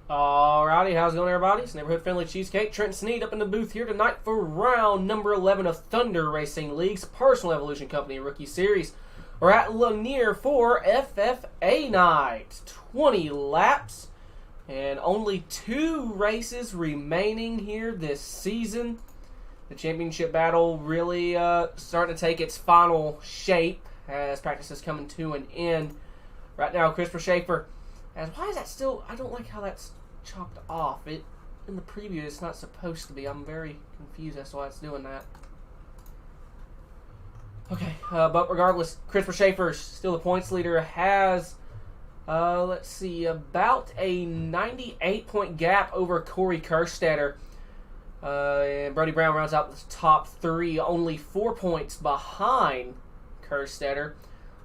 Alrighty, how's it going, everybody? It's Neighborhood Friendly Cheesecake. Trent Sneed up in the booth here tonight for round number 11 of Thunder Racing League's Personal Evolution Company Rookie Series. We're at Lanier for FFA night. 20 laps and only 2 races remaining here this season. The championship battle really starting to take its final shape as practice is coming to an end. Right now, Christopher Schaefer. Why is that still? I don't like how that's chopped off. In the preview, it's not supposed to be. I'm very confused as to why it's doing that. Okay, but regardless, Christopher Schaefer, still the points leader, has, let's see, about a 98-point gap over Corey Kerstetter. And Brody Brown rounds out the top 3, only 4 points behind Kerstetter.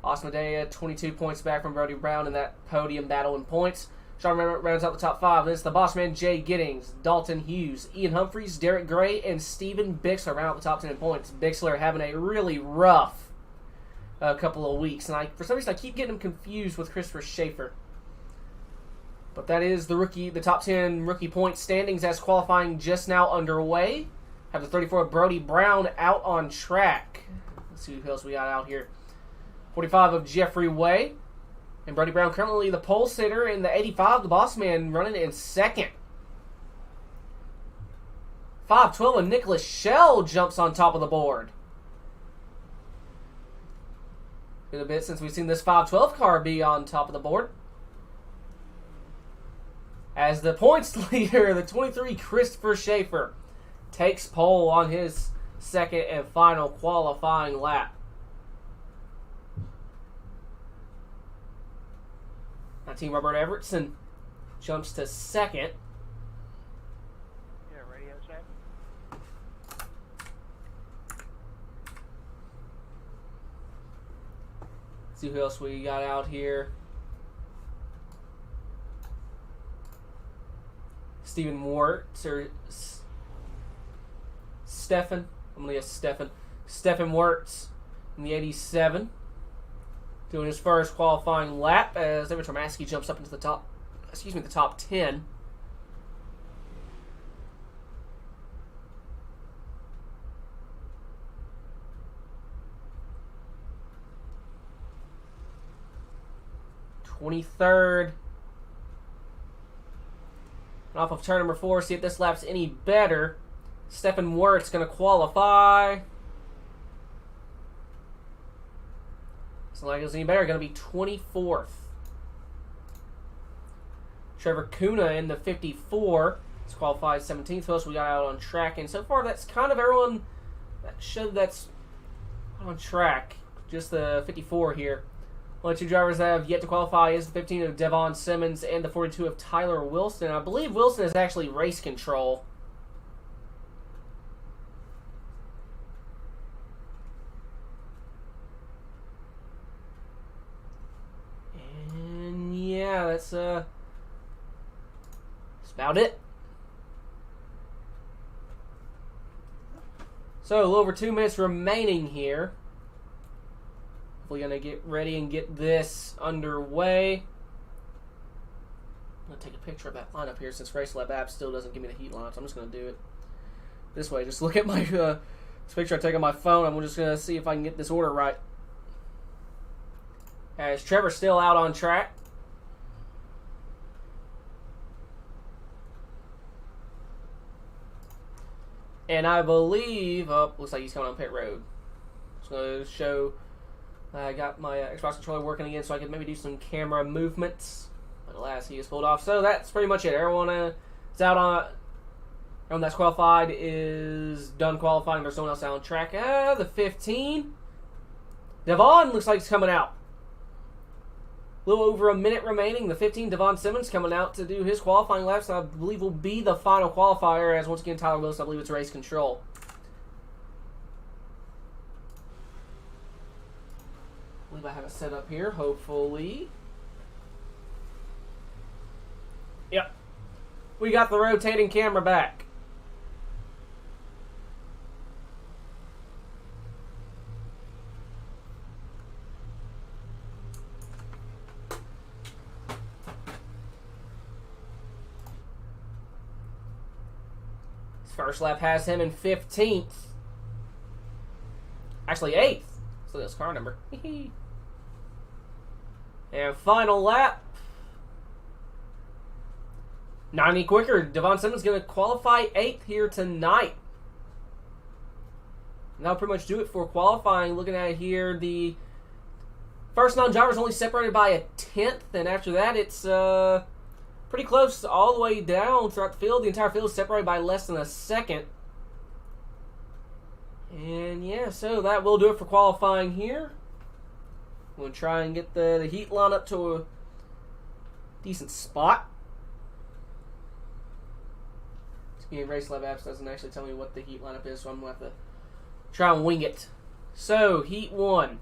Austin Medea, 22 points back from Brody Brown in that podium battle in points. Sean rounds out the top 5. Then it's the boss man, Jay Giddings, Dalton Hughes, Ian Humphreys, Derek Gray, and Steven Bixler round out the top 10 in points. Bixler having a really rough couple of weeks. And for some reason, I keep getting him confused with Christopher Schaefer. But that is the top 10 rookie point standings as qualifying just now underway. Have the 34 Brody Brown out on track. Let's see who else we got out here. 45 of Jeffrey Way. And Brody Brown currently the pole sitter. In the 85, the boss man running in second. 512 of Nicholas Shell jumps on top of the board. Been a bit since we've seen this 512 car be on top of the board. As the points leader, the 23 Christopher Schaefer takes pole on his second and final qualifying lap. 19 Robert Everson jumps to second. Yeah, radio check. Let's see who else we got out here. Stephen Wirtz, or Stefan. I'm going to guess Stefan. Stefan Wirtz in the 87. Doing his first qualifying lap as David Tomaski jumps up into the top 10. '23rd. Off of turn number 4, see if this lap's any better. Stefan Wirtz going to qualify. It's not like it's any better. Going to be 24th. Trevor Kuna in the 54. It's qualified 17th. Who else we got out on track? And so far, that's kind of everyone that showed that's on track. Just the 54 here. Only 2 drivers that have yet to qualify is the 15 of Devon Simmons and the 42 of Tyler Wilson. I believe Wilson is actually race control. And yeah, that's about it. So a little over 2 minutes remaining here. We're going to get ready and get this underway. I'm going to take a picture of that lineup here since RaceLab app still doesn't give me the heat lineups. I'm just going to do it this way. Just look at my this picture I take on my phone. I'm just going to see if I can get this order right. As Trevor's still out on track. And I believe, looks like he's coming on pit road. Just going to show... I got my Xbox controller working again so I can maybe do some camera movements. But alas, he is pulled off. So that's pretty much it. Everyone is out on... Everyone that's qualified is done qualifying. There's someone else out on track. The 15. Devon looks like he's coming out. A little over a minute remaining. The 15, Devon Simmons, coming out to do his qualifying laps. I believe will be the final qualifier as once again Tyler Wilson, I believe it's race control. I believe I have it set up here, hopefully. Yep. We got the rotating camera back. First lap has him in 15th. Actually, 8th. So that's car number. And final lap. 90 quicker. Devon Simmons going to qualify 8th here tonight. And that'll pretty much do it for qualifying. Looking at it here, the first non-driver is only separated by a 10th. And after that, it's pretty close all the way down throughout the field. The entire field is separated by less than a second. And yeah, so that will do it for qualifying here. We'll try and get the heat line up to a decent spot. Race Lab apps doesn't actually tell me what the heat lineup is, so I'm going to have to try and wing it. So, Heat 1.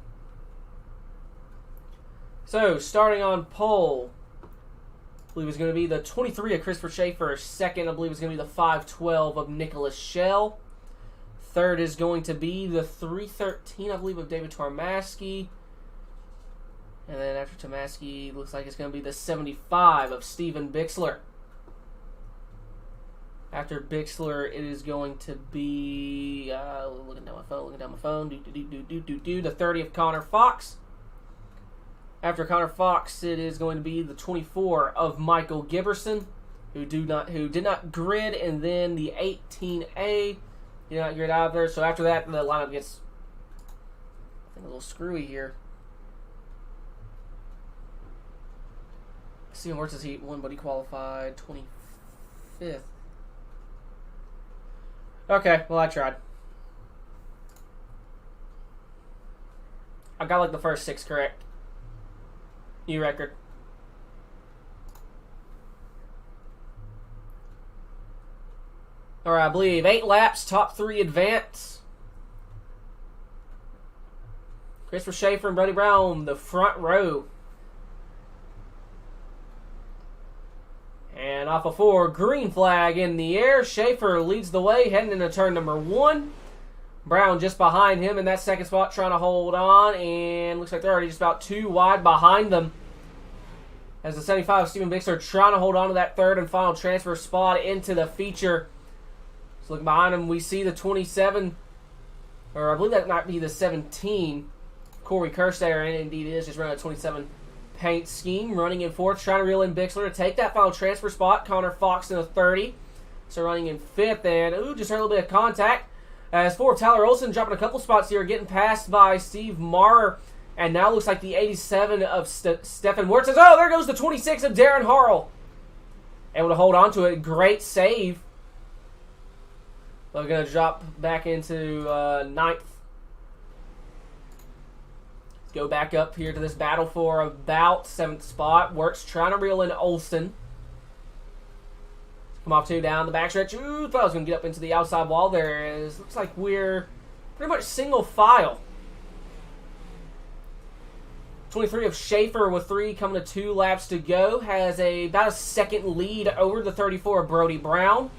So, starting on pole, I believe it's going to be the 23 of Christopher Schaefer. Second, I believe it's going to be the 512 of Nicholas Schell. Third is going to be the 313, I believe, of David Tarmaski. And then after Tarmaski, looks like it's going to be the 75 of Steven Bixler. After Bixler, it is going to be looking down my phone. The 30 of Connor Fox. After Connor Fox, it is going to be the 24 of Michael Giberson, who did not grid, and then the 18A did not grid out there. So after that, the lineup gets a little screwy here. See, where's his Heat 1, but he qualified 25th. Okay, well, I tried. I got like the first 6 correct. New record. Alright, I believe 8 laps, top 3 advance. Christopher Schaefer and Brody Brown, the front row. And off of 4, green flag in the air. Schaefer leads the way, heading into turn number 1. Brown just behind him in that second spot, trying to hold on. And looks like they're already just about 2 wide behind them. As the 75 Steven Bixler trying to hold on to that third and final transfer spot into the feature. So looking behind him, we see the 27, or I believe that might be the 17, Corey Kerstetter, and indeed it is, just running a 27 paint scheme, running in 4th, trying to reel in Bixler to take that final transfer spot. Connor Fox in the 30, so running in 5th, and just heard a little bit of contact. As 4, Tyler Olson dropping a couple spots here, getting passed by Steve Marr, and now looks like the 87 of Stefan Wirtz. Oh, there goes the 26 of Darren Harrell. Able to hold on to it. Great save. We're going to drop back into 9th. Go back up here to this battle for about 7th spot. Wirtz trying to reel in Olson. Come off 2 down the backstretch. Ooh, thought I was going to get up into the outside wall there. It looks like we're pretty much single file. 23 of Schaefer with 3 coming to 2 laps to go. Has about a second lead over the 34 of Brody Brown.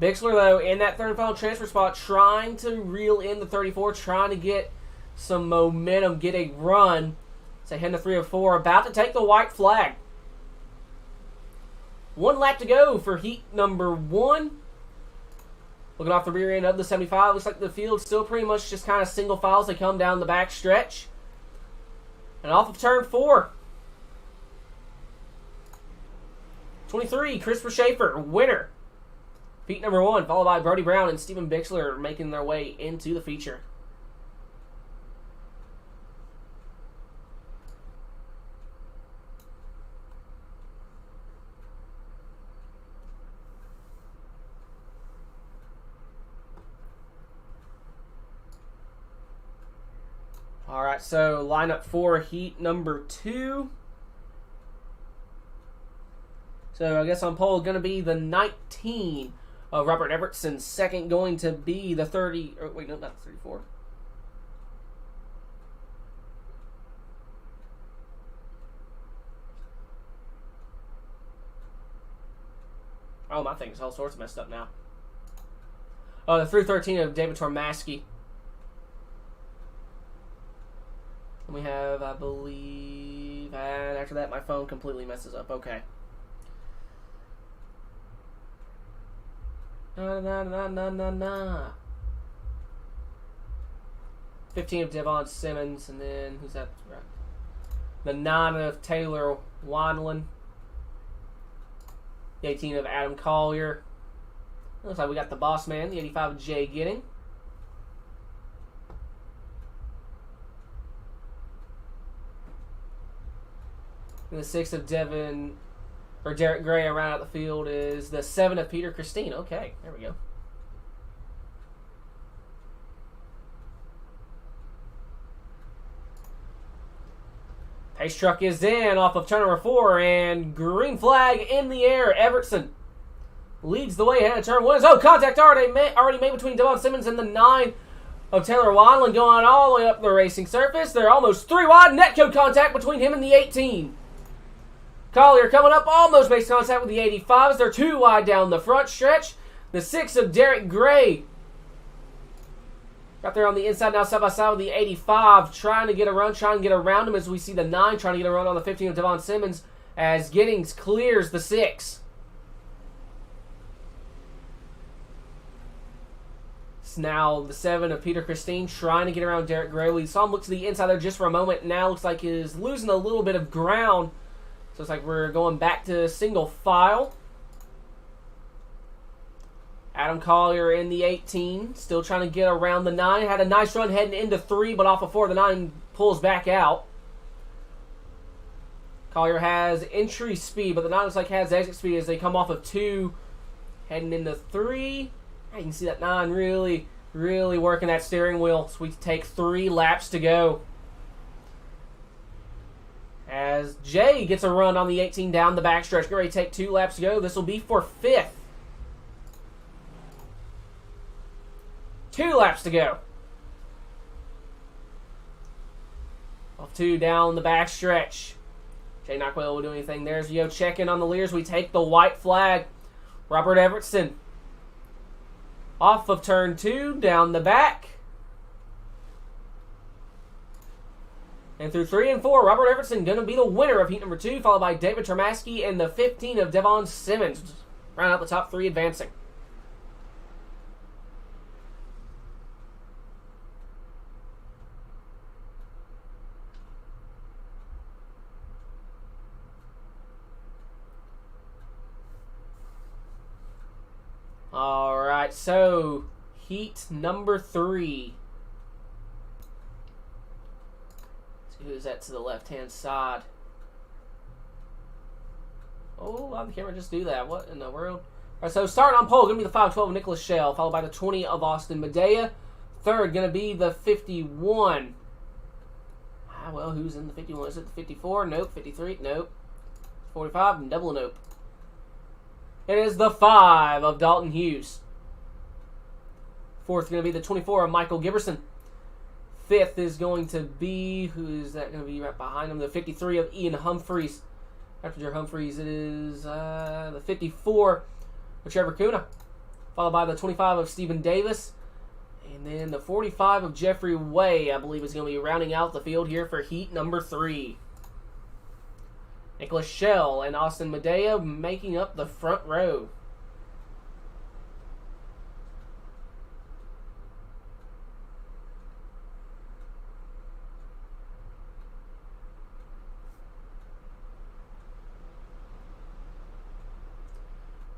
Bixler, though, in that third and final transfer spot, trying to reel in the 34, trying to get some momentum, get a run. So heading to 3 of 4, about to take the white flag. 1 lap to go for heat number 1. Looking off the rear end of the 75, looks like the field still pretty much just kind of single files. They come down the back stretch. And off of turn 4. 23, Christopher Schaefer, winner. Heat number 1, followed by Brody Brown and Steven Bixler making their way into the feature. All right, so lineup for heat number 2. So I guess on pole going to be the 19 of Robert Everson. Second going to be the 30. Or wait, no, not the 34. Oh, my thing's all sorts messed up now. Oh, the 313 of David Tormaski. And we have, I believe, and after that, my phone completely messes up. Okay. Na. 15 of Devon Simmons, and then who's that? The 9 of Taylor Wandlin. The 18 of Adam Collier. Looks like we got the boss man, the 85 of Jay Gidding. And the 6 of Derek Gray around out the field is the 7 of Peter Christine. Okay, there we go. Pace truck is in off of turn number 4, and green flag in the air. Everson leads the way ahead of turn 1. Oh, contact already made between Devon Simmons and the 9 of Taylor Wandlin, going all the way up the racing surface. They're almost 3 wide. Netcode contact between him and the 18. Collier coming up, almost makes contact with the 85 as they're 2 wide down the front stretch. The 6 of Derek Gray got there on the inside now, side by side with the 85, trying to get a run, trying to get around him as we see the 9 trying to get a run on the 15 of Devon Simmons as Giddings clears the 6. It's now the 7 of Peter Christine trying to get around Derek Gray. We saw him look to the inside there just for a moment. Now looks like he's losing a little bit of ground. So it's like we're going back to single file. Adam Collier in the 18, still trying to get around the 9. Had a nice run heading into 3, but off of 4, the 9 pulls back out. Collier has entry speed, but the 9 looks like has exit speed as they come off of 2, heading into 3. You can see that 9 really, really working that steering wheel. So we take 3 laps to go. As Jay gets a run on the 18 down the backstretch. Get ready to take 2 laps to go. This will be for 5th. 2 laps to go. Off 2 down the backstretch. Jay Knockwell will do anything there. As we go check in on the leaders, we take the white flag. Robert Everson off of turn 2 down the back. And through 3 and 4, Robert Everson going to be the winner of heat number 2, followed by David Termasky and the 15 of Devon Simmons. Round out the top 3 advancing. All right, so heat number 3. Who's that to the left-hand side? Oh, why did the camera just do that? What in the world? All right, so starting on pole, going to be the 512 of Nicholas Shell, followed by the 20 of Austin Medea. Third, going to be the 51. Well, who's in the 51? Is it the 54? Nope. 53? Nope. 45? Double nope. It is the 5 of Dalton Hughes. Fourth, going to be the 24 of Michael Giberson. 5th is going to be, who is that going to be right behind him? The 53 of Ian Humphreys. After Humphreys, it is the 54 of Trevor Kuna, followed by the 25 of Stephen Davis. And then the 45 of Jeffrey Way, I believe, is going to be rounding out the field here for heat number 3. Nicholas Shell and Austin Medea making up the front row.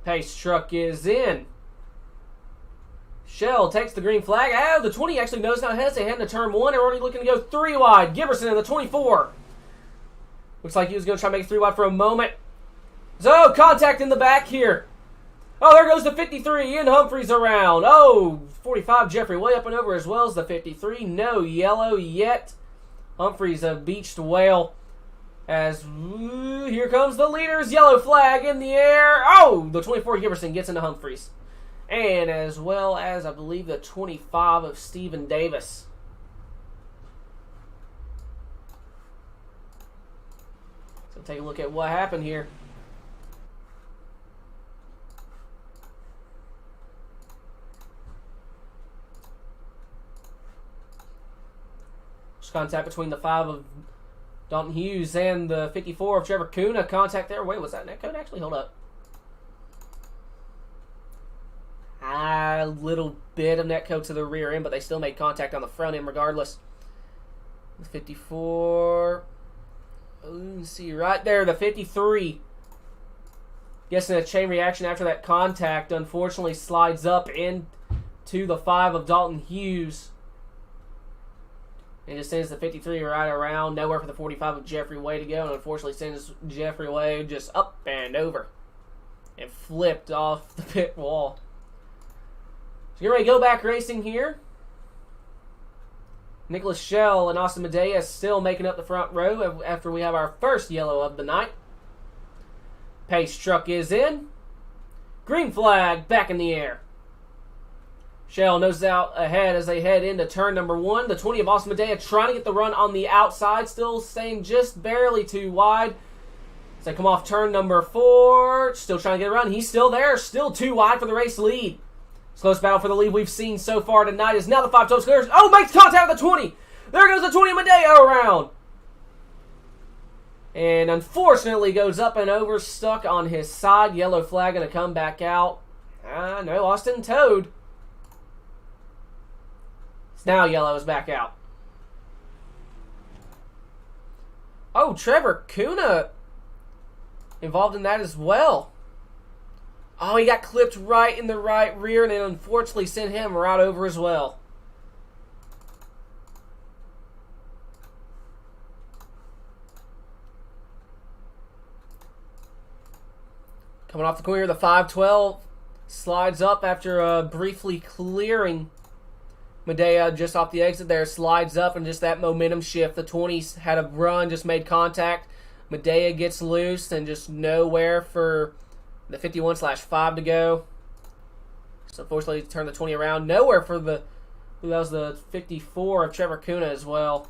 Pace truck is in. Shell takes the green flag. Oh, the 20 actually knows not to hesitate. Heading to turn 1. They're already looking to go 3 wide. Giberson in the 24. Looks like he was going to try to make it 3 wide for a moment. So, contact in the back here. Oh, there goes the 53. Ian Humphreys around. Oh, 45. Jeffrey way up and over as well as the 53. No yellow yet. Humphreys a beached whale. As here comes the leaders. Yellow flag in the air. Oh, the 24 Giberson gets into Humphreys. And as well as, I believe, the 25 of Stephen Davis. So take a look at what happened here. Just contact between the 5 of Dalton Hughes and the 54 of Trevor Kuna. Contact there. Wait, was that netcode actually? Hold up. a little bit of netco to the rear end, but they still made contact on the front end regardless. The 54. Let's see, right there, the 53. Guessing a chain reaction after that contact, unfortunately slides up into the 5 of Dalton Hughes. And just sends the 53 right around, nowhere for the 45 of Jeffrey Way to go, and unfortunately sends Jeffrey Way just up and over. And flipped off the pit wall. So get ready to go back racing here. Nicholas Schell and Austin Medea still making up the front row after we have our first yellow of the night. Pace truck is in. Green flag back in the air. Schell noses out ahead as they head into turn number 1. The 20 of Austin Medea trying to get the run on the outside, still staying just barely too wide. As they come off turn number 4, still trying to get a run. He's still there, still too wide for the race lead. Close battle for the lead we've seen so far tonight is now the 5 toes clears. Oh, makes contact with the 20. There goes the 20 of Medea around. And unfortunately goes up and over, stuck on his side. Yellow flag going to come back out. No, Austin towed. Now yellow is back out. Oh, Trevor Kuna involved in that as well. Oh, he got clipped right in the right rear, and it unfortunately sent him right over as well. Coming off the corner, the 512 slides up after briefly clearing Medea just off the exit there, slides up, and just that momentum shift. The 20s had a run, just made contact. Medea gets loose and just nowhere for the 51/5 to go. So unfortunately, turn the 20 around. Nowhere for that was the 54 of Trevor Kuna as well.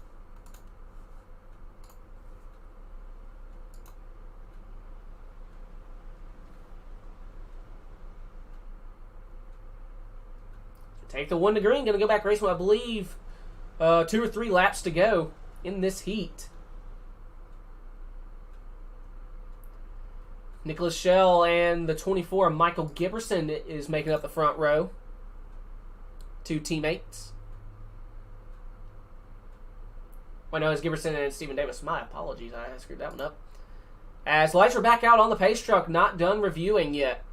Take the 1 to green. Going to go back racing, I believe, 2 or 3 laps to go in this heat. Nicholas Schell and the 24, Michael Giberson, is making up the front row. 2 teammates. Well, no, it's Giberson and Stephen Davis. My apologies, I screwed that one up. As lights are back out on the pace truck, not done reviewing yet.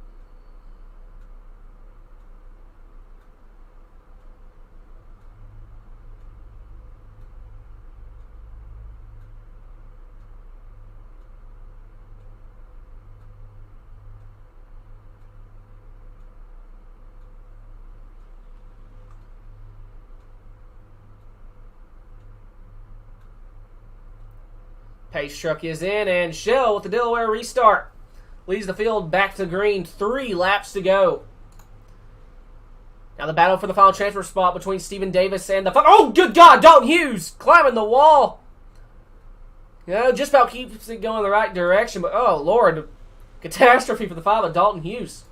Pace truck is in, and Schell with the Delaware restart leads the field back to green. 3 laps to go. Now the battle for the final transfer spot between Stephen Davis and the... Oh, good God! Dalton Hughes climbing the wall. You know, just about keeps it going in the right direction, but oh, Lord. Catastrophe for the 5 of Dalton Hughes.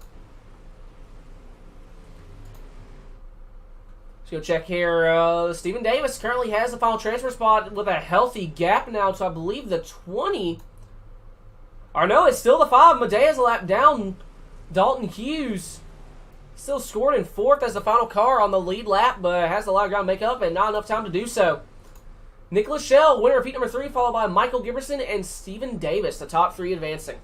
Let's go check here. Stephen Davis currently has the final transfer spot with a healthy gap now to, I believe, the 20. Or no, it's still the 5. Medea's a lap down. Dalton Hughes still scored in 4th as the final car on the lead lap, but has a lot of ground to make up and not enough time to do so. Nicholas Schell, winner of heat number 3, followed by Michael Giberson and Stephen Davis, the top 3 advancing.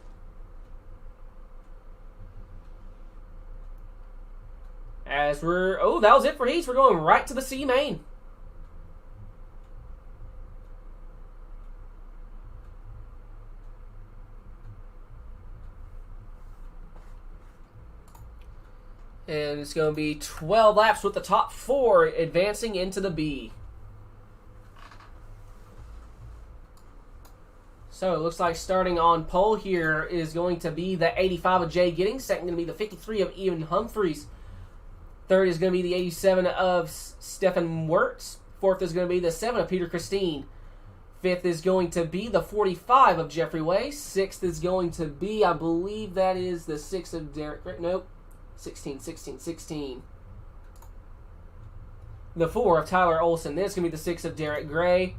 As we're... Oh, that was it for heats. We're going right to the C main. And it's going to be 12 laps with the top 4 advancing into the B. So it looks like starting on pole here is going to be the 85 of Jay Giddings. Second going to be the 53 of Ian Humphreys. Third is going to be the 87 of Stephen Wirtz. Fourth is going to be the 7 of Peter Christine. Fifth is going to be the 45 of Jeffrey Way. Sixth is going to be, I believe that is the 6 of Derek... Nope. 16. The 4 of Tyler Olson. Then it's going to be the 6 of Derek Gray,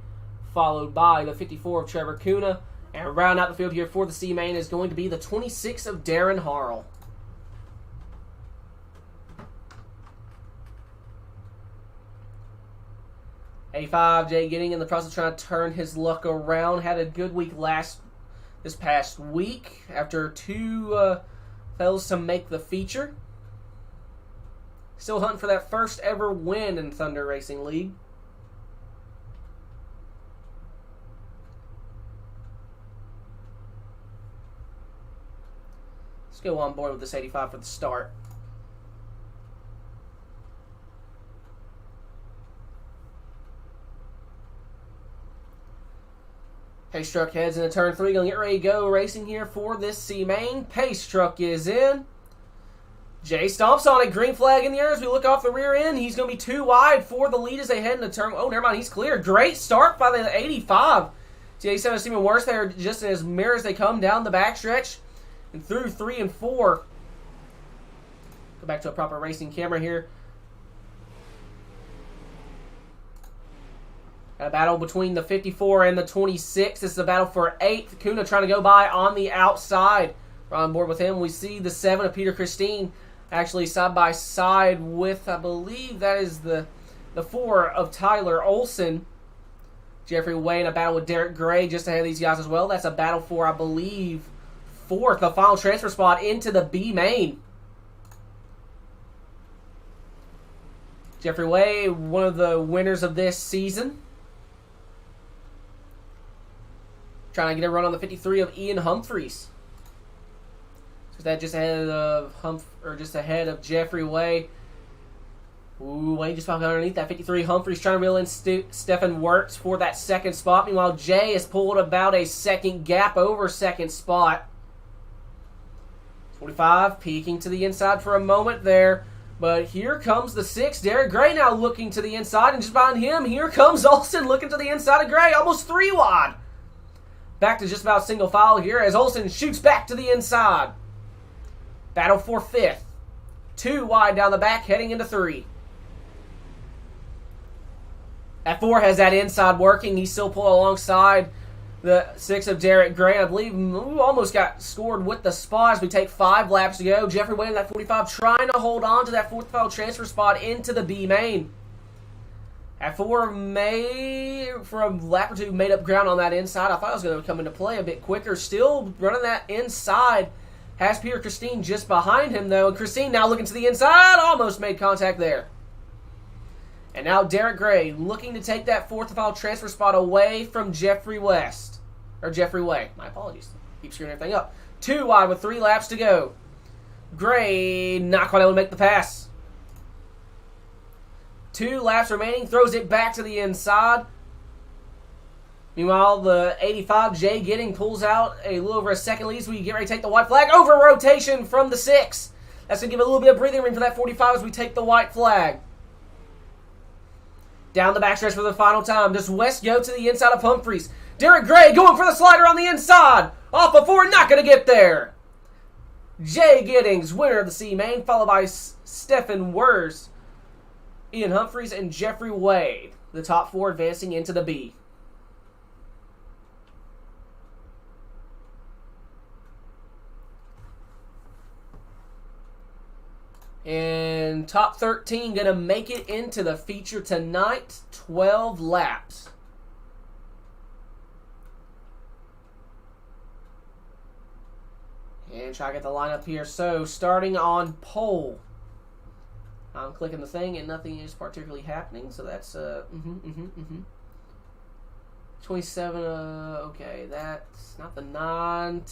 followed by the 54 of Trevor Kuna. And round out the field here for the C main is going to be the 26 of Darren Harrell. 85, Jay Getting in the process trying to turn his luck around. Had a good week this past week after two fails to make the feature. Still hunting for that first ever win in Thunder Racing League. Let's go on board with this 85 for the start. Pace truck heads into turn 3. Gonna get ready to go racing here for this C main. Pace truck is in. Jay stomps on it. Green flag in the air as we look off the rear end. He's going to be too wide for the lead as they head into turn. Oh, never mind. He's clear. Great start by the 85. The 87 is even worse there, just as mirror as they come down the backstretch and through 3 and 4. Go back to a proper racing camera here. A battle between the 54 and the 26. This is a battle for 8th. Kuna trying to go by on the outside. We're on board with him. We see the 7 of Peter Christine actually side by side with, I believe that is the 4 of Tyler Olson. Jeffrey Way in a battle with Derek Gray just ahead of these guys as well. That's a battle for, I believe, 4th, the final transfer spot into the B main. Jeffrey Way, one of the winners of this season. Trying to get a run on the 53 of Ian Humphreys. So that just ahead of Jeffrey Way. Ooh, Way just popped underneath that 53. Humphreys trying to reel in Stephen Wirtz for that second spot. Meanwhile, Jay has pulled about a second gap over second spot. 45 peeking to the inside for a moment there. But here comes the 6. Derek Gray now looking to the inside. And just behind him, here comes Olsen looking to the inside of Gray. Almost 3 wide. Back to just about single file here as Olsen shoots back to the inside. Battle for 5th. 2 wide down the back, heading into 3. At 4 has that inside working. He's still pulling alongside the 6 of Derek Gray. I believe we almost got scored with the spot as we take 5 laps to go. Jeffrey Way in that 45 trying to hold on to that 4th file transfer spot into the B main. At 4, for a lap or 2, made up ground on that inside. I thought it was going to come into play a bit quicker. Still running that inside. Has Peter Christine just behind him, though. And Christine now looking to the inside. Almost made contact there. And now Derek Gray looking to take that 4th file transfer spot away from Jeffrey West. Or Jeffrey Way. My apologies. Keep screwing everything up. 2 wide with 3 laps to go. Gray not quite able to make the pass. 2 laps remaining. Throws it back to the inside. Meanwhile, the 85, Jay Getting, pulls out a little over a second lead as we get ready to take the white flag. Over rotation from the 6. That's going to give a little bit of breathing room for that 45 as we take the white flag. Down the backstretch for the final time. Does West go to the inside of Humphreys? Derek Gray going for the slider on the inside. Off of 4, not going to get there. Jay Giddings, winner of the C main, followed by Stephen Wers, Ian Humphreys, and Jeffrey Wade. The top 4 advancing into the B. And top 13 going to make it into the feature tonight. 12 laps. And try to get the lineup here. So, starting on pole. I'm clicking the thing and nothing is particularly happening. So that's 27, okay, that's not the 9.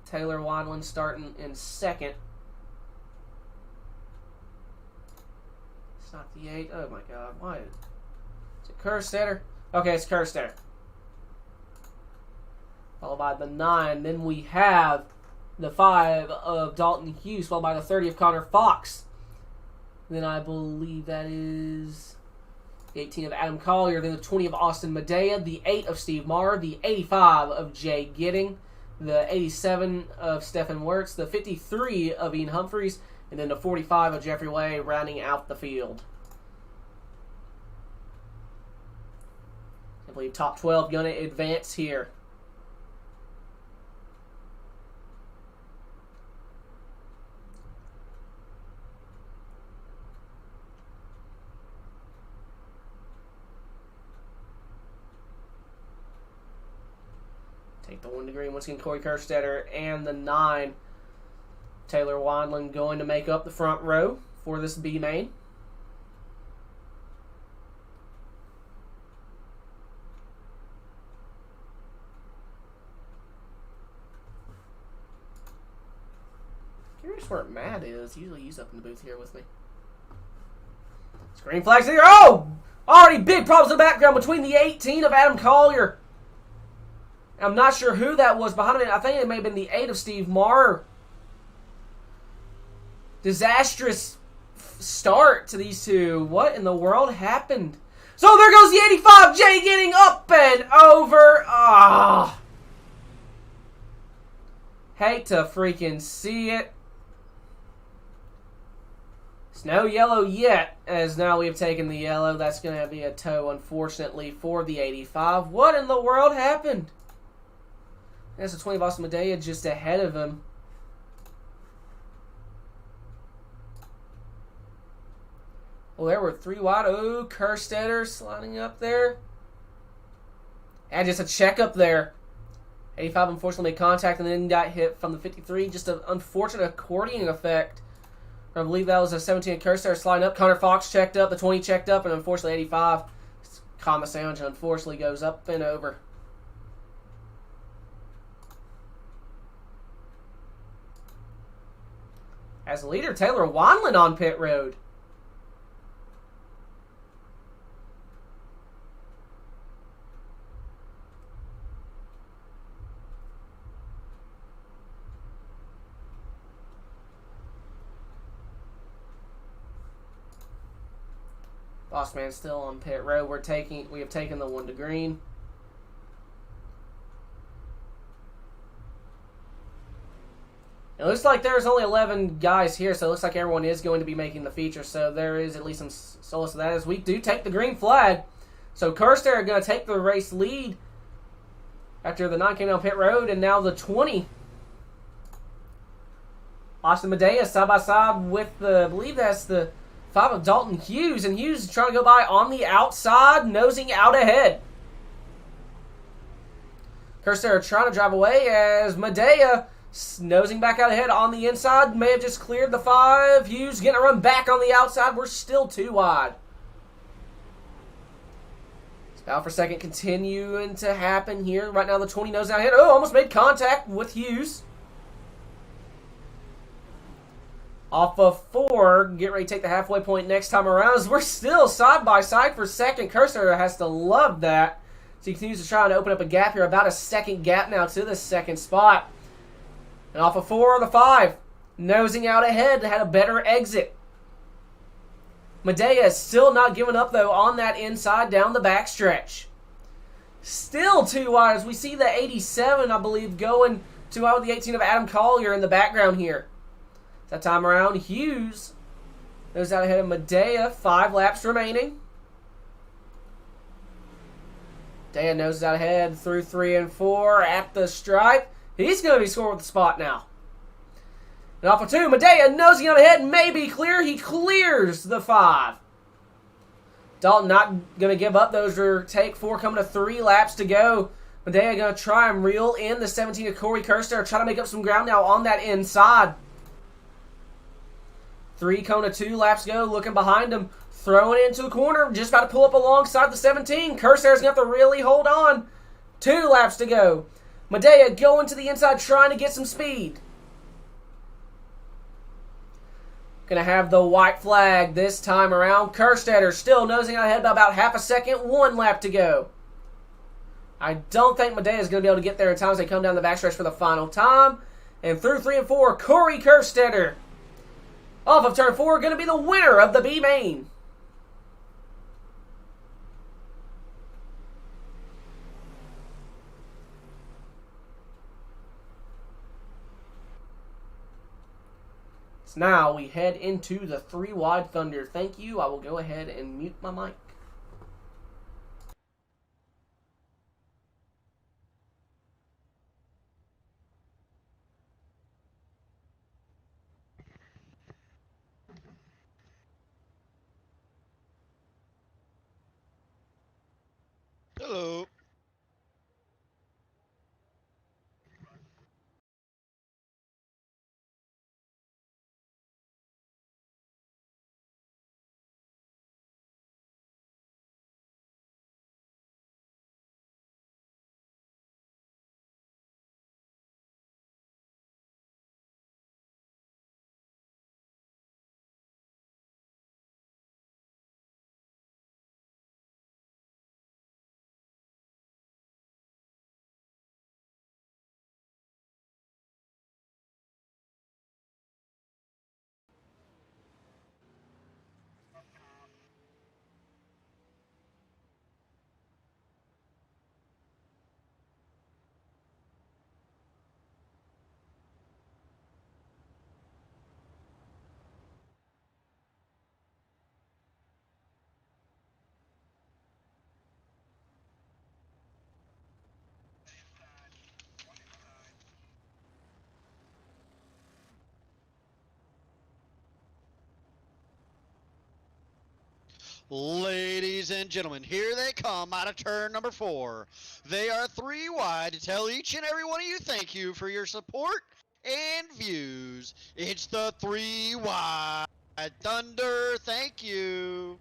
Taylor Wadlin starting in second. It's not the 8. Oh my god, why? Is it Kerstetter? Okay, it's Kerstetter. Followed by the 9. Then we have the 5 of Dalton Hughes, followed by the 30 of Connor Fox. Then I believe that is the 18 of Adam Collier. Then the 20 of Austin Medea. The 8 of Steve Marr. The 85 of Jay Gidding. The 87 of Stephen Wirtz. The 53 of Ian Humphreys. And then the 45 of Jeffrey Way rounding out the field. I believe top 12 going to advance here. Take the 1 degree once again. Corey Kerstetter and the 9. Taylor Wandland going to make up the front row for this B main. Curious where Matt is. Usually he's up in the booth here with me. Screen flags here. Oh! Already big problems in the background between the 18 of Adam Collier. I'm not sure who that was behind him. I think it may have been the 8 of Steve Marr. Disastrous start to these two. What in the world happened? So there goes the 85. Jay getting up and over. Ah. Hate to freaking see it. It's no yellow yet, as now we have taken the yellow. That's going to be a tow, unfortunately, for the 85. What in the world happened? There's a 20 Boston Medea just ahead of him. Well, there were 3 wide. Oh, Kerstetter sliding up there. And just a check up there. 85 unfortunately made contact and then got hit from the 53. Just an unfortunate accordion effect. I believe that was a 17 Kerstetter sliding up. Connor Fox checked up. The 20 checked up. And unfortunately 85 caught the sandwich and unfortunately goes up and over. As the leader, Taylor Wandland on pit road. Bossman still on pit road. We have taken the 1 to green. It looks like there's only 11 guys here, so it looks like everyone is going to be making the feature. So there is at least some solace of that as we do take the green flag. So Kerstetter are going to take the race lead after the 9 came down pit road, and now the 20. Austin Medea side by side with I believe that's the 5 of Dalton Hughes, and Hughes is trying to go by on the outside, nosing out ahead. Kerstetter trying to drive away as Medea nosing back out ahead on the inside. May have just cleared the 5. Hughes getting a run back on the outside. We're still 2 wide. This battle for second continuing to happen here. Right now the 20 nose out ahead. Oh, almost made contact with Hughes. Off of 4, get ready to take the halfway point next time around. As we're still side by side for second. Kerstetter has to love that. So he continues to try and open up a gap here. About a second gap now to the second spot. And off of 4, the 5. Nosing out ahead. Had a better exit. Medea is still not giving up, though, on that inside down the backstretch. Still 2 wide as we see the 87, I believe, going 2 wide with the 18 of Adam Collier in the background here. That time around, Hughes goes out ahead of Medea. 5 laps remaining. Medea noses out ahead through 3 and 4 at the stripe. He's going to be scoring with the spot now. And off of 2, Medea nosing out ahead, may be clear. He clears the 5. Dalton not going to give up. Those are take 4 coming to 3 laps to go. Medea going to try and reel in the 17 of Corey Kerstetter. Trying to make up some ground now on that inside. 3 coming to 2 laps to go. Looking behind him. Throwing it into the corner. Just about to pull up alongside the 17. Kerstetter's going to have to really hold on. 2 laps to go. Medea going to the inside trying to get some speed. Going to have the white flag this time around. Kerstetter still nosing out ahead by about half a second. 1 lap to go. I don't think Medea is going to be able to get there in time as they come down the backstretch for the final time. And through 3 and 4, Corey Kerstetter off of turn 4, going to be the winner of the B main. Now we head into the 3 wide Thunder. Thank you. I will go ahead and mute my mic. Hello. Ladies and gentlemen, here they come out of turn number 4. They are 3 wide to tell each and every one of you thank you for your support and views. It's the 3 wide Thunder. Thank you.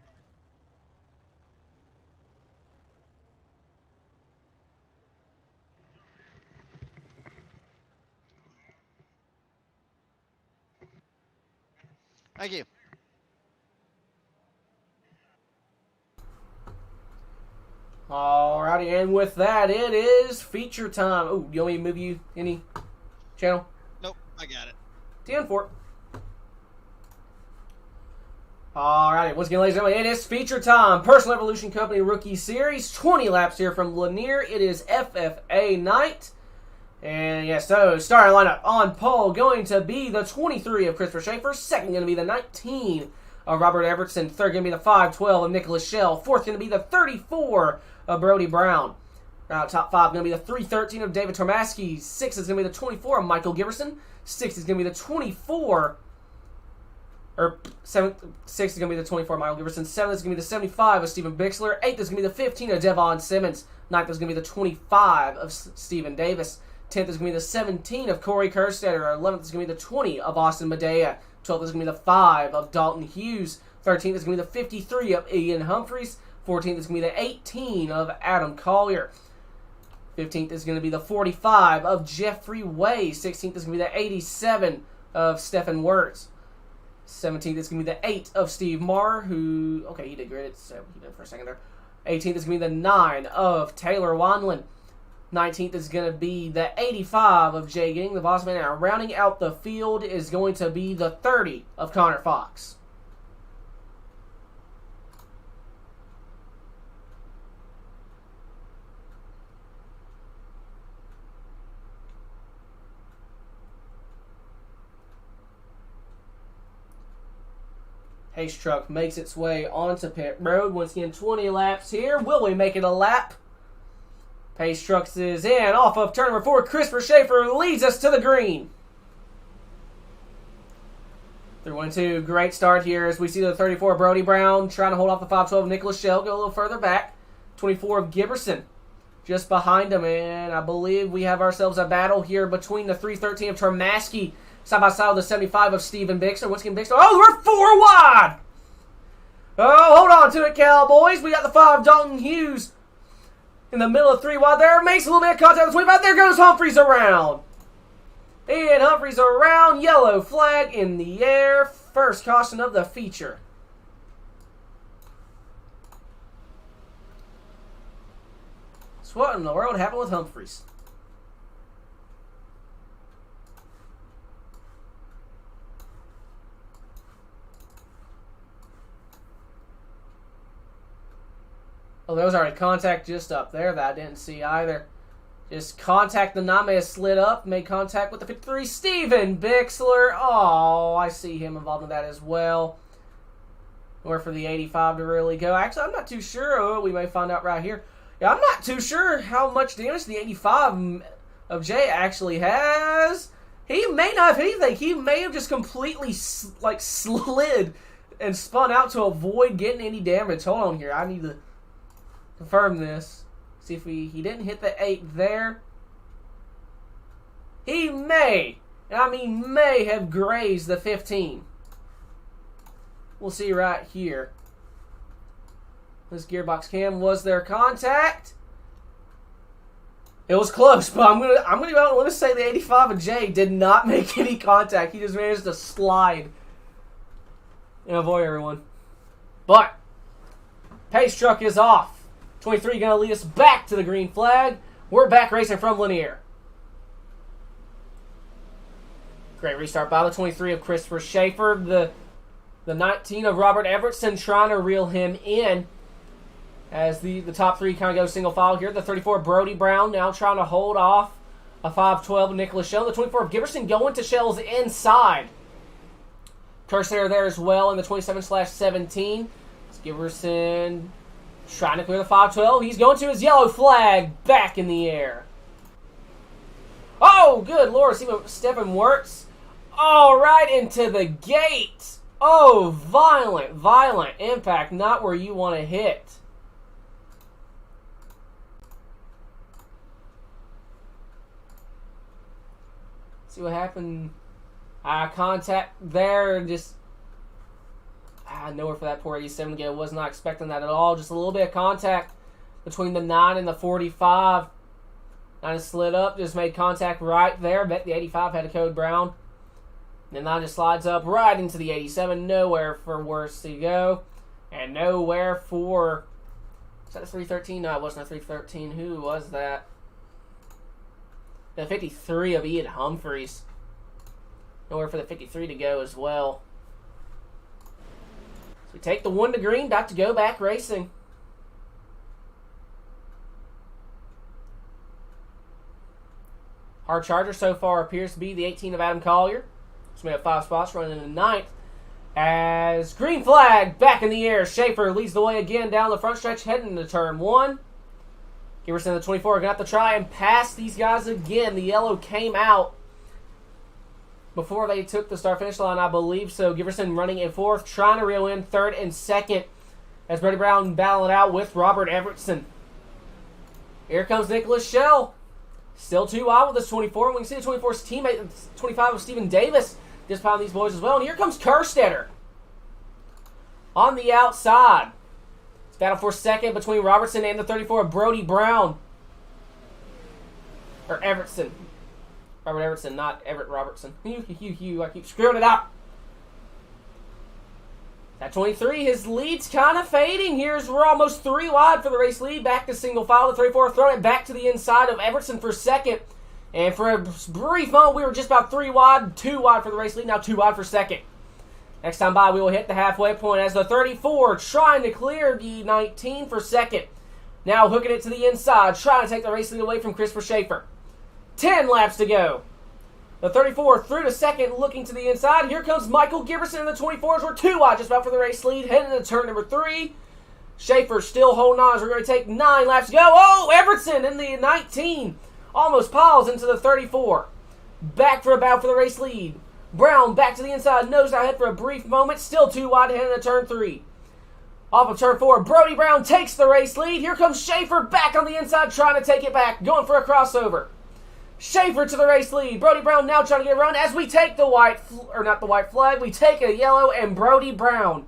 Thank you. Alrighty, and with that, it is feature time. Oh, you want me to move you any channel? Nope, I got it. 10-4. Alrighty, once again, ladies and gentlemen, it is feature time. Personal Evolution Company Rookie Series. 20 laps here from Lanier. It is FFA night. And yeah, so starting lineup on pole going to be the 23 of Christopher Schaefer. Second going to be the 19 of Robert Everson. Third going to be the 512 of Nicholas Schell. Fourth going to be the 34 of Brody Brown. Top 5 going to be the 313 of David Tormaski. 6 is going to be the 24 of Michael Garrison. 6 is going to be the 24 or 7, 6 is going to be the 24 of Michael Everson. 7 is going to be the 75 of Stephen Bixler. 8 is going to be the 15 of Devon Simmons. 9th is going to be the 25 of Stephen Davis. 10th is going to be the 17 of Corey Kerstetter. 11th is going to be the 20 of Austin Medea. 12th is going to be the 5 of Dalton Hughes. 13th is going to be the 53 of Ian Humphreys. 14th is going to be the 18 of Adam Collier. 15th is going to be the 45 of Jeffrey Way. 16th is going to be the 87 of Stephen Wirtz. 17th is going to be the 8 of Steve Marr, who, okay, he did great. So he did for a second there. 18th is going to be the 9 of Taylor Wanlin. 19th is going to be the 85 of Jay Ging, the boss man. And rounding out the field is going to be the 30 of Connor Fox. Haze truck makes its way onto pit road. Once again, 20 laps here. Will we make it a lap? Pace Trucks is in. Off of turn number 4, Christopher Schaefer leads us to the green. 3-1-2. Great start here as we see the 34 Brody Brown trying to hold off the 512 Nicholas Schell. Go a little further back. 24 of Giberson just behind him. And I believe we have ourselves a battle here between the 313 of Termaski side by side with the 75 of Stephen Bixler. Once again, Bixler. Oh, we're 4 wide. Oh, hold on to it, Cowboys. We got the 5 Dalton Hughes in the middle of 3 wide there. Makes a little bit of contact with 25. There goes Humphreys around. And Humphreys around. Yellow flag in the air. First caution of the feature. So what in the world happened with Humphreys? Oh, there was already contact just up there that I didn't see either. Just contact the 9 may have slid up. Made contact with the 53. Stephen Bixler. Oh, I see him involved in that as well. Where for the 85 to really go. Actually, I'm not too sure. Oh, we may find out right here. Yeah, I'm not too sure how much damage the 85 of Jay actually has. He may not have anything. He may have just completely slid and spun out to avoid getting any damage. Hold on here. I need to confirm this. See if he didn't hit the 8 there. He may, and I mean may, have grazed the 15. We'll see right here. This gearbox cam, was there contact? It was close, but I'm gonna go out and let me say the 85 of Jay did not make any contact. He just managed to slide and avoid everyone. But pace truck is off. 23 going to lead us back to the green flag. We're back racing from Lanier. Great restart by the 23 of Christopher Schaefer. The 19 of Robert Everson trying to reel him in as the top 3 kind of go single file here. The 34 Brody Brown now trying to hold off a 512 of Nicholas Schell. The 24 of Giberson going to Schell's inside. Cursor there as well in the 27/17. It's Giberson trying to clear the 512. He's going to his yellow flag back in the air. Oh, good Lord. Stephen Wirtz. All right, into the gate. Oh, violent impact. Not where you want to hit. See what happened. Contact there. Just nowhere for that poor 87 to go. Was not expecting that at all. Just a little bit of contact between the 9 and the 45. Kind of slid up. Just made contact right there. Bet the 85 had a code brown. And then just slides up right into the 87. Nowhere for worse to go. And nowhere for... Was that a 313? No, it wasn't a 313. Who was that? The 53 of Ian Humphreys. Nowhere for the 53 to go as well. So we take the 1 to green. About to go back racing. Hard charger so far appears to be the 18 of Adam Collier. So we have 5 spots running in the 9th. As green flag back in the air. Schaefer leads the way again down the front stretch heading into turn 1. Garrison, the 24, going to have to try and pass these guys again. The yellow came out before they took the start-finish line, I believe. So Garrison running in 4th, trying to reel in 3rd and 2nd as Brody Brown battling out with Robert Everson. Here comes Nicholas Schell. Still too wide with this 24. And we can see the 24's teammate, the 25 of Stephen Davis, just piling these boys as well. And here comes Kerstetter on the outside. It's battle for 2nd between Robertson and the 34 of Brody Brown. Or Everson. Robert Everson, not Everett Robertson. I keep screwing it up. At 23, his lead's kind of fading here as we're almost 3 wide for the race lead. Back to single file. The 34 throwing it back to the inside of Everson for 2nd. And for a brief moment, we were just about 3 wide, 2 wide for the race lead. Now 2 wide for 2nd. Next time by, we will hit the halfway point as the 34 trying to clear the 19 for 2nd. Now hooking it to the inside, trying to take the race lead away from Christopher Schaefer. 10 laps to go. The 34 through to 2nd, looking to the inside. Here comes Michael Garrison in the 24s. We're 2 wide, just about for the race lead. Heading into turn number 3. Schaefer still holding on as we're going to take 9 laps to go. Oh, Everson in the 19. Almost piles into the 34. Back for a battle for the race lead. Brown back to the inside, nose ahead for a brief moment. Still 2 wide, heading into turn 3. Off of turn 4, Brody Brown takes the race lead. Here comes Schaefer back on the inside, trying to take it back. Going for a crossover. Schaefer to the race lead. Brody Brown now trying to get a run as we take the white, or not the white flag, we take a yellow, and Brody Brown,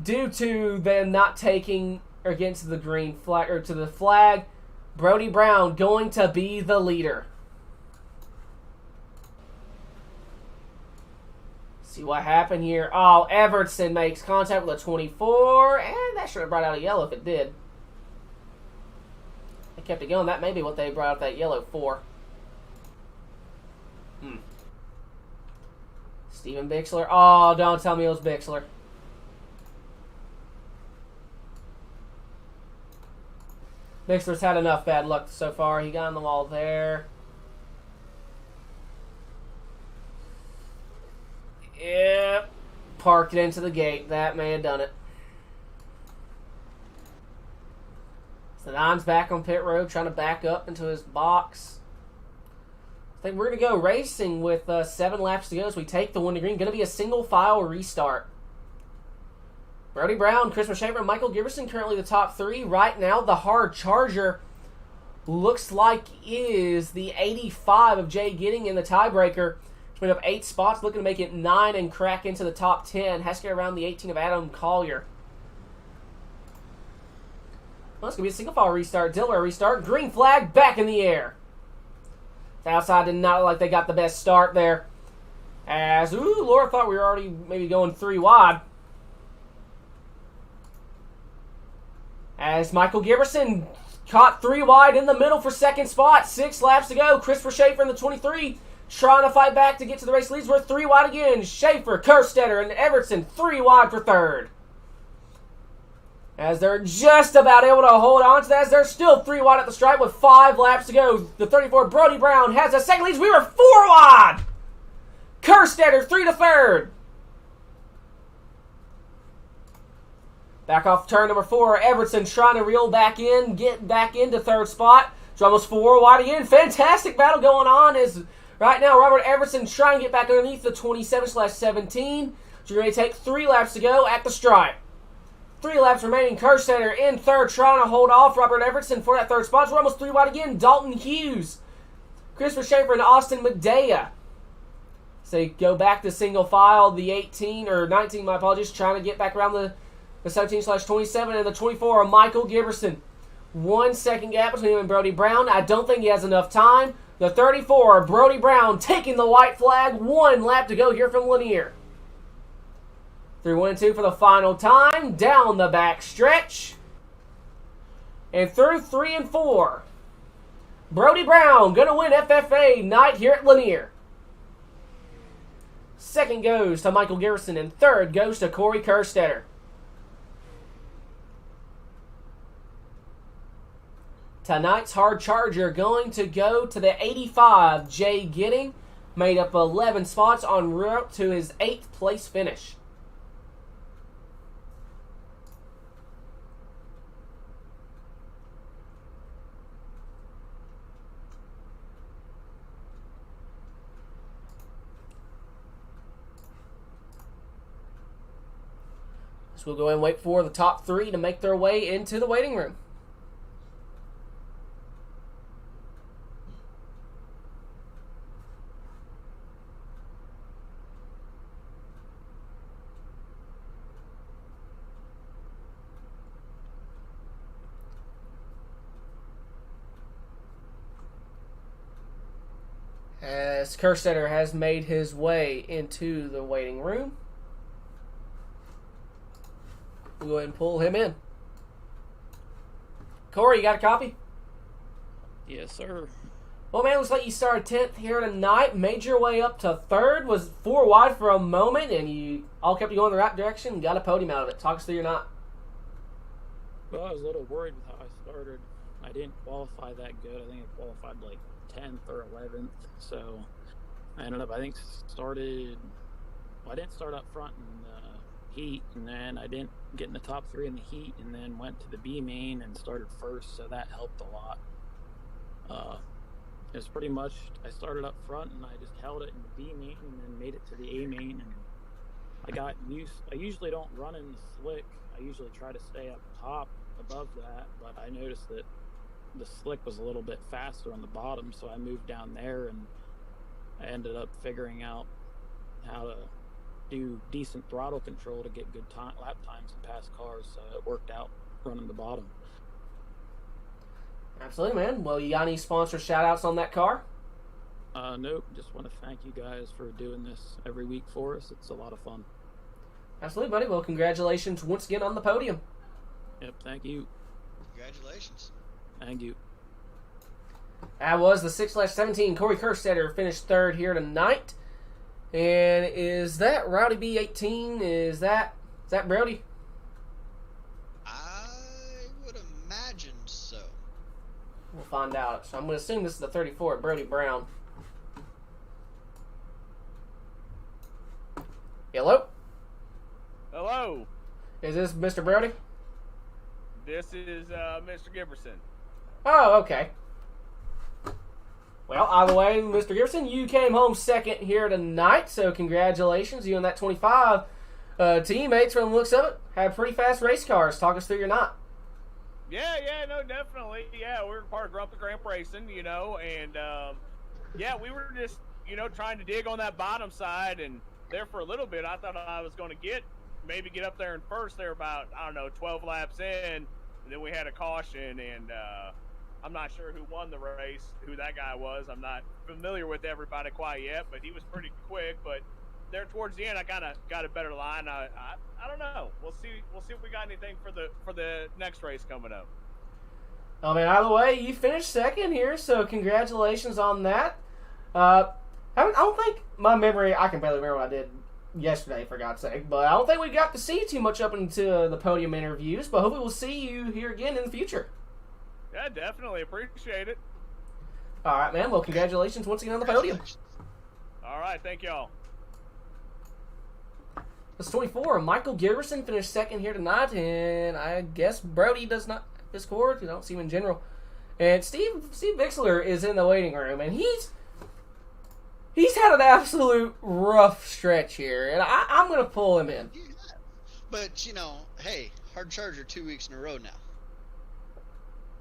due to them not taking against the green flag, or to the flag, Brody Brown going to be the leader. See what happened here. Oh, Everson makes contact with a 24, and that should have brought out a yellow if it did. They kept it going. That may be what they brought out that yellow for. Steven Bixler. Oh, don't tell me it was Bixler. Bixler's had enough bad luck so far. He got on the wall there. Yep. Parked it into the gate. That may have done it. So Nine's back on pit road, trying to back up into his box. I think we're going to go racing with 7 laps to go as we take the 1 to green. Going to be a single file restart. Brody Brown, Christopher Schaefer, and Michael Garrison currently the top 3. Right now, the hard charger looks like is the 85 of Jay Gidding in the tiebreaker. He's made up 8 spots, looking to make it 9 and crack into the top 10. Has to get around the 18 of Adam Collier. Well, it's going to be a single file restart. Delaware restart. Green flag back in the air. The outside did not look like they got the best start there. As, Laura thought we were already maybe going 3 wide. As Michael Garrison caught 3 wide in the middle for 2nd spot. 6 laps to go. Christopher Schaefer in the 23 trying to fight back to get to the race leads. We're 3 wide again. Schaefer, Kerstetter, and Everson 3 wide for 3rd. As they're just about able to hold on to that, as they're still 3 wide at the stripe with 5 laps to go. The 34, Brody Brown, has a second lead. We were 4 wide. Kerstetter, 3 to 3rd. Back off turn number 4, Everson trying to reel back in, get back into 3rd spot. It's almost 4 wide again. Fantastic battle going on as right now Robert Everson trying to get back underneath the 27/17. You're going to take 3 laps to go at the stripe. 3 laps remaining. Kerstetter in third, trying to hold off Robert Everson for that third spot. We're almost 3 wide again. Dalton Hughes, Christopher Schaefer, and Austin Medea. So they go back to single file. The 19, my apologies, trying to get back around the 17/27 and the 24 of Michael Giberson. 1 second gap between him and Brody Brown. I don't think he has enough time. The 34, Brody Brown, taking the white flag. 1 lap to go here from Lanier. Through 1 and 2 for the final time. Down the back stretch. And through 3 and 4. Brody Brown going to win FFA night here at Lanier. Second goes to Michael Garrison, and third goes to Corey Kerstetter. Tonight's hard charger going to go to the 85, Jay Gidding. Made up 11 spots en route to his 8th place finish. So we'll go ahead and wait for the top 3 to make their way into the waiting room. As Kerstetter has made his way into the waiting room, we'll go ahead and pull him in. Corey, you got a copy? Yes, sir. Well, man, looks like you started 10th here tonight, made your way up to 3rd, was 4 wide for a moment, and you all kept you going the right direction and got a podium out of it. Talk us through your night. Well, I was a little worried with how I started. I didn't qualify that good. I think I qualified like 10th or 11th, so I ended up, I didn't start up front in the heat, and then I didn't get in the top 3 in the heat, and then went to the B main and started first, so that helped a lot. It was pretty much, I started up front and I just held it in the B main and then made it to the A main, and I usually don't run in the slick. I usually try to stay up top above that, but I noticed that the slick was a little bit faster on the bottom, so I moved down there, and I ended up figuring out how to do decent throttle control to get good lap times and pass cars, so it worked out running the bottom. Absolutely, man. Well, you got any sponsor shout-outs on that car? Nope. Just want to thank you guys for doing this every week for us. It's a lot of fun. Absolutely, buddy. Well, congratulations once again on the podium. Yep, thank you. Congratulations. Thank you. That was the 6/17. Corey Kerstetter finished 3rd here tonight. And is that Rowdy B18? Is that Brody? I would imagine so. We'll find out. So I'm going to assume this is the 34, Brody Brown. Hello? Hello. Is this Mr. Brody? This is Mr. Giberson. Oh, okay. Well, either way, Mr. Garrison, you came home 2nd here tonight, so congratulations. You and that 25 teammates, from the looks of it, had pretty fast race cars. Talk us through your night. Yeah, no, definitely. Yeah, we were part of Grumpy Gramp Racing, and yeah, we were just, trying to dig on that bottom side, and there for a little bit, I thought I was going to maybe get up there in first there about, 12 laps in, and then we had a caution, and I'm not sure who won the race, who that guy was. I'm not familiar with everybody quite yet, but he was pretty quick. But there towards the end, I kind of got a better line. I don't know. We'll see if we got anything for the next race coming up. I mean, either way, you finished 2nd here, so congratulations on that. I don't think my memory. I can barely remember what I did yesterday, for God's sake. But I don't think we got to see too much up into the podium interviews. But hopefully, we'll see you here again in the future. Yeah, definitely. Appreciate it. All right, man. Well, congratulations once again on the podium. All right. Thank y'all. That's 24. Michael Garrison finished 2nd here tonight, and I guess Brody does not score. You don't see him in general. And Steve Bixler is in the waiting room, and he's He's had an absolute rough stretch here, and I'm going to pull him in. Yeah. But, you know, hey, hard charger 2 weeks in a row now.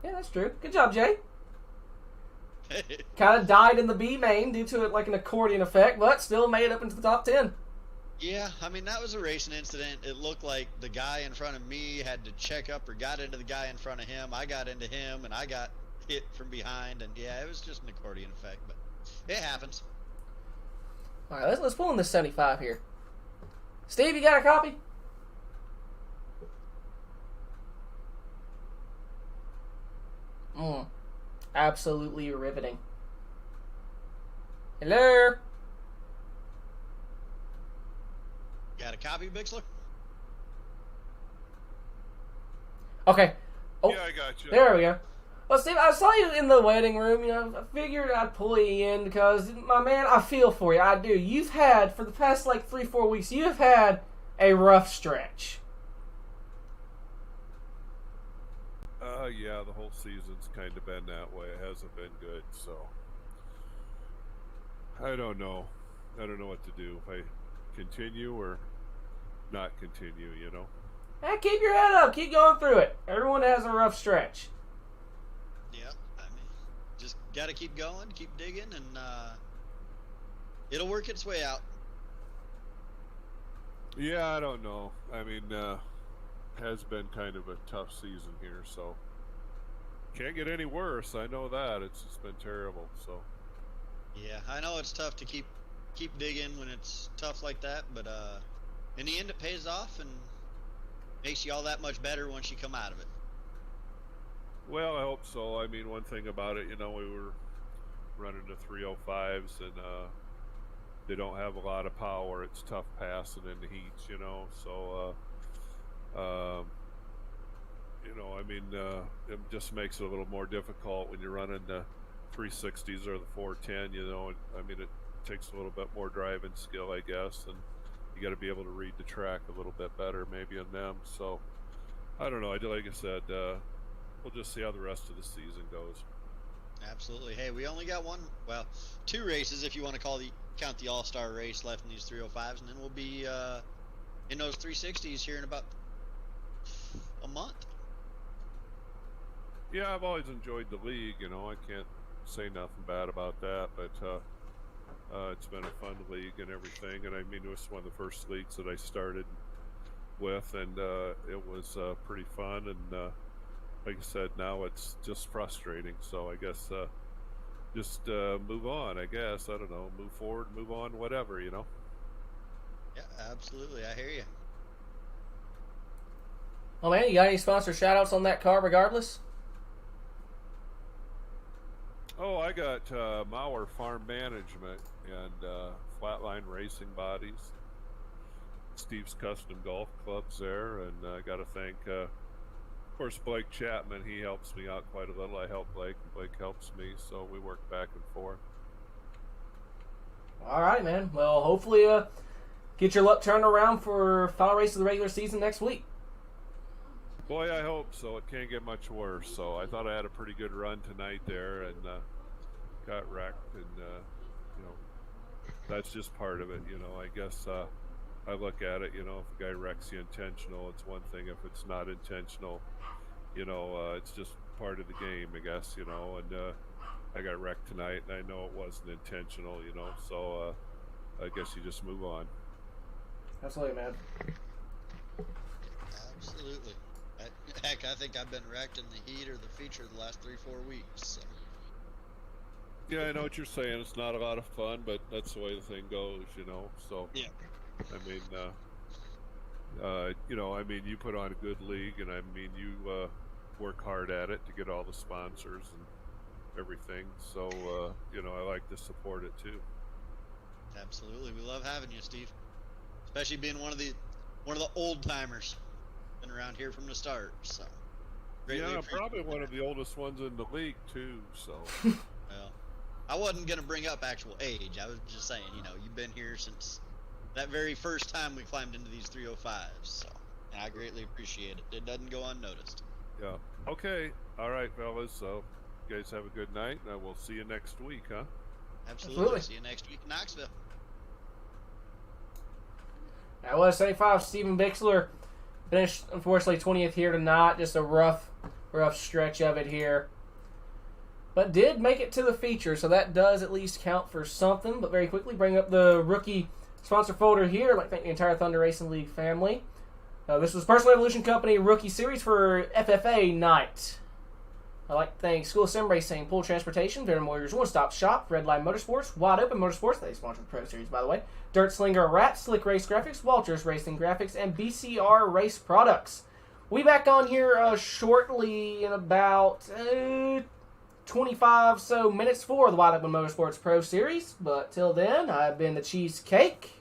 Yeah, that's true. Good job, Jay. Kind of died in the B main due to it like an accordion effect, but still made it up into the top 10. Yeah, I mean, that was a racing incident. It looked like the guy in front of me had to check up or got into the guy in front of him. I got into him, and I got hit from behind. And, yeah, it was just an accordion effect, but it happens. All right, let's pull in this 75 here. Steve, you got a copy? Absolutely riveting. Hello? Got a copy, Bixler? Okay. Oh, Yeah, I got you. there we go. Well, Steve, I saw you in the waiting room. You know, I figured I'd pull you in because, my man, I feel for you. I do. You've had, for the past, 3-4 weeks, you've had a rough stretch. Yeah, the whole season's kind of been that way. It hasn't been good, so I don't know. I don't know what to do. If I continue or not continue, you know? Hey, keep your head up. Keep going through it. Everyone has a rough stretch. Yeah, I mean, just got to keep going, keep digging, and it'll work its way out. Yeah, I don't know. I mean, has been kind of a tough season here, so can't get any worse. I know that. It's just been terrible, so. Yeah, I know it's tough to keep digging when it's tough like that, but in the end it pays off and makes you all that much better once you come out of it. Well, I hope so. I mean, one thing about it, you know, we were running the 305s and they don't have a lot of power. It's tough passing in the heats, you know, so you know, I mean, it just makes it a little more difficult when you're running the 360s or the 410, you know. I mean, it takes a little bit more driving skill, I guess, and you got to be able to read the track a little bit better maybe in them. So I don't know. Like I said, we'll just see how the rest of the season goes. Absolutely. Hey, we only got two races if you want to count the All-Star race left in these 305s, and then we'll be in those 360s here in about a month. Yeah, I've always enjoyed the league, you know. I can't say nothing bad about that, but it's been a fun league and everything. And I mean, it was one of the first leagues that I started with, and it was pretty fun. And like I said, now it's just frustrating. So I guess just move on, I guess. I don't know, move forward, move on, whatever, you know. Yeah, absolutely. I hear you. Oh, man, you got any sponsor shout-outs on that car regardless? Oh, I got Mauer Farm Management and Flatline Racing Bodies, Steve's Custom Golf Clubs there, and I got to thank, of course, Blake Chapman. He helps me out quite a little. I help Blake, and Blake helps me, so we work back and forth. All right, man. Well, hopefully get your luck turned around for final race of the regular season next week. Boy, I hope so. It can't get much worse. So I thought I had a pretty good run tonight there, and got wrecked. And you know, that's just part of it. You know, I guess I look at it. You know, if a guy wrecks you intentional, it's one thing. If it's not intentional, you know, it's just part of the game, I guess. You know, and I got wrecked tonight, and I know it wasn't intentional. You know, so I guess you just move on. Absolutely, man. Absolutely. Heck, I think I've been wrecked in the heat or the feature the last 3-4 weeks. So. Yeah, I know what you're saying. It's not a lot of fun, but that's the way the thing goes, you know. So, yeah. I mean, you know, I mean, you put on a good league, and I mean, you work hard at it to get all the sponsors and everything. So, you know, I like to support it too. Absolutely, we love having you, Steve. Especially being one of the old timers. Been around here from the start, so. Yeah, probably one of the oldest ones in the league too. So. Well, I wasn't gonna bring up actual age. I was just saying, you know, you've been here since that very first time we climbed into these 305s. So, and I greatly appreciate it. It doesn't go unnoticed. Yeah. Okay. All right, fellas. So, you guys have a good night, and I will see you next week, huh? Absolutely. See you next week in Knoxville. That was 75. Steven Bixler finished, unfortunately, 20th here tonight. Just a rough stretch of it here. But did make it to the feature, so that does at least count for something. But very quickly, bring up the rookie sponsor folder here. I'd like to thank the entire Thunder Racing League family. This was Personal Evolution Company Rookie Series for FFA night. I'd like to thank School of Sim Racing, Pool Transportation, Veteran Warriors One Stop Shop, Red Line Motorsports, Wide Open Motorsports, they sponsored the Pro Series, by the way, Dirt Slinger Rat, Slick Race Graphics, Walters Racing Graphics, and BCR Race Products. We'll be back on here shortly in about 25 so minutes for the Wide Open Motorsports Pro Series. But till then, I've been the Cheesecake.